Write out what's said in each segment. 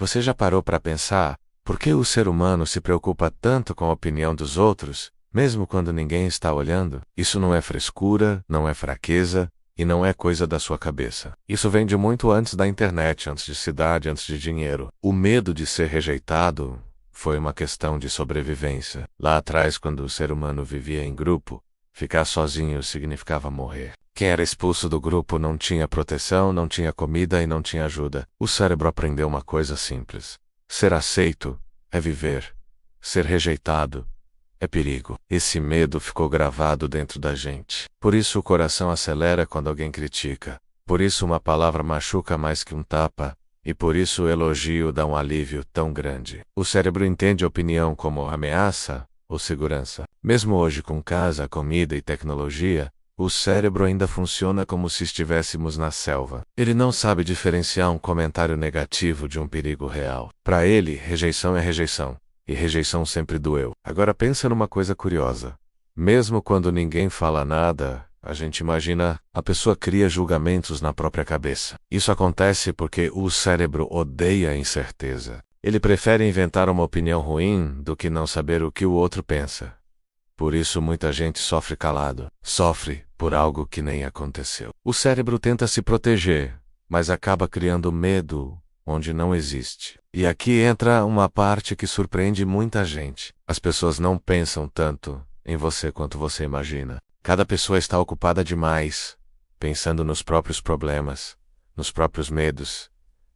Você já parou para pensar por que o ser humano se preocupa tanto com a opinião dos outros, mesmo quando ninguém está olhando? Isso não é frescura, não é fraqueza, e não é coisa da sua cabeça. Isso vem de muito antes da internet, antes de cidade, antes de dinheiro. O medo de ser rejeitado foi uma questão de sobrevivência. Lá atrás, quando o ser humano vivia em grupo, ficar sozinho significava morrer. Quem era expulso do grupo não tinha proteção, não tinha comida e não tinha ajuda. O cérebro aprendeu uma coisa simples: ser aceito é viver. Ser rejeitado é perigo. Esse medo ficou gravado dentro da gente. Por isso o coração acelera quando alguém critica. Por isso uma palavra machuca mais que um tapa. E por isso o elogio dá um alívio tão grande. O cérebro entende a opinião como ameaça ou segurança. Mesmo hoje com casa, comida e tecnologia, o cérebro ainda funciona como se estivéssemos na selva. Ele não sabe diferenciar um comentário negativo de um perigo real. Para ele, rejeição é rejeição. E rejeição sempre doeu. Agora pensa numa coisa curiosa. Mesmo quando ninguém fala nada, a gente imagina, a pessoa cria julgamentos na própria cabeça. Isso acontece porque o cérebro odeia a incerteza. Ele prefere inventar uma opinião ruim do que não saber o que o outro pensa. Por isso muita gente sofre calado. Sofre por algo que nem aconteceu. O cérebro tenta se proteger, mas acaba criando medo onde não existe. E aqui entra uma parte que surpreende muita gente. As pessoas não pensam tanto em você quanto você imagina. Cada pessoa está ocupada demais, pensando nos próprios problemas, nos próprios medos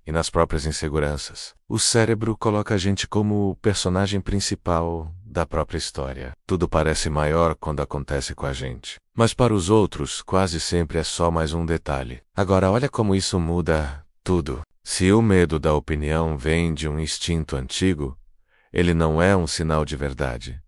e nas próprias inseguranças. O cérebro coloca a gente como o personagem principal da própria história. Tudo parece maior quando acontece com a gente. Mas para os outros, quase sempre é só mais um detalhe. Agora olha como isso muda tudo. Se o medo da opinião vem de um instinto antigo, ele não é um sinal de verdade.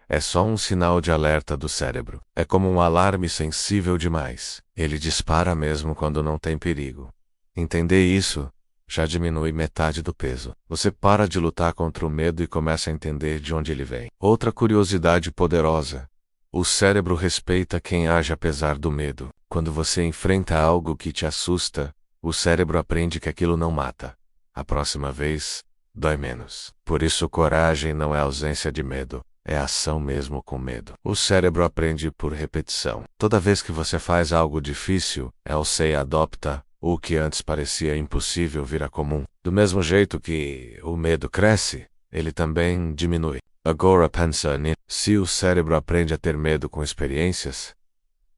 É só um sinal de alerta do cérebro. É como um alarme sensível demais. Ele dispara mesmo quando não tem perigo. Entender isso já diminui metade do peso. Você para de lutar contra o medo e começa a entender de onde ele vem. Outra curiosidade poderosa: o cérebro respeita quem age apesar do medo. Quando você enfrenta algo que te assusta, o cérebro aprende que aquilo não mata. A próxima vez, dói menos. Por isso, coragem não é ausência de medo, é ação mesmo com medo. O cérebro aprende por repetição. Toda vez que você faz algo difícil, o cérebro adopta. O que antes parecia impossível vira comum. Do mesmo jeito que o medo cresce, ele também diminui. Agora pensa nisso. Se o cérebro aprende a ter medo com experiências,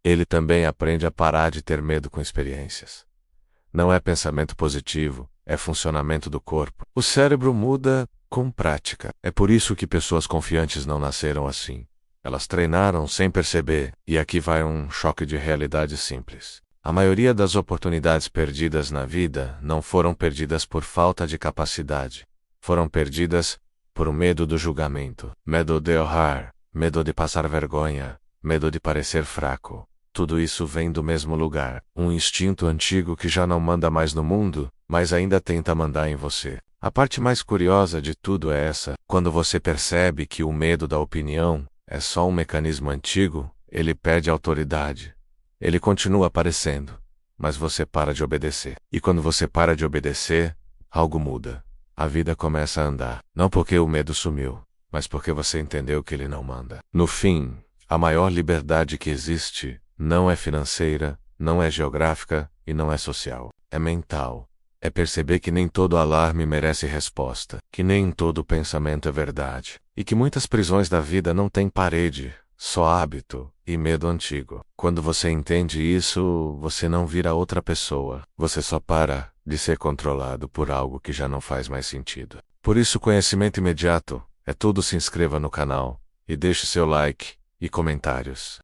ele também aprende a parar de ter medo com experiências. Não é pensamento positivo, é funcionamento do corpo. O cérebro muda com prática. É por isso que pessoas confiantes não nasceram assim. Elas treinaram sem perceber. E aqui vai um choque de realidade simples. A maioria das oportunidades perdidas na vida não foram perdidas por falta de capacidade. Foram perdidas por medo do julgamento. Medo de errar, medo de passar vergonha, medo de parecer fraco. Tudo isso vem do mesmo lugar. Um instinto antigo que já não manda mais no mundo, mas ainda tenta mandar em você. A parte mais curiosa de tudo é essa. Quando você percebe que o medo da opinião é só um mecanismo antigo, ele perde autoridade. Ele continua aparecendo, mas você para de obedecer. E quando você para de obedecer, algo muda. A vida começa a andar. Não porque o medo sumiu, mas porque você entendeu que ele não manda. No fim, a maior liberdade que existe não é financeira, não é geográfica e não é social. É mental. É perceber que nem todo alarme merece resposta, que nem todo pensamento é verdade, e que muitas prisões da vida não têm parede, só hábito e medo antigo. Quando você entende isso, você não vira outra pessoa. Você só para de ser controlado por algo que já não faz mais sentido. Por isso, conhecimento imediato é tudo. Se inscreva no canal e deixe seu like e comentários.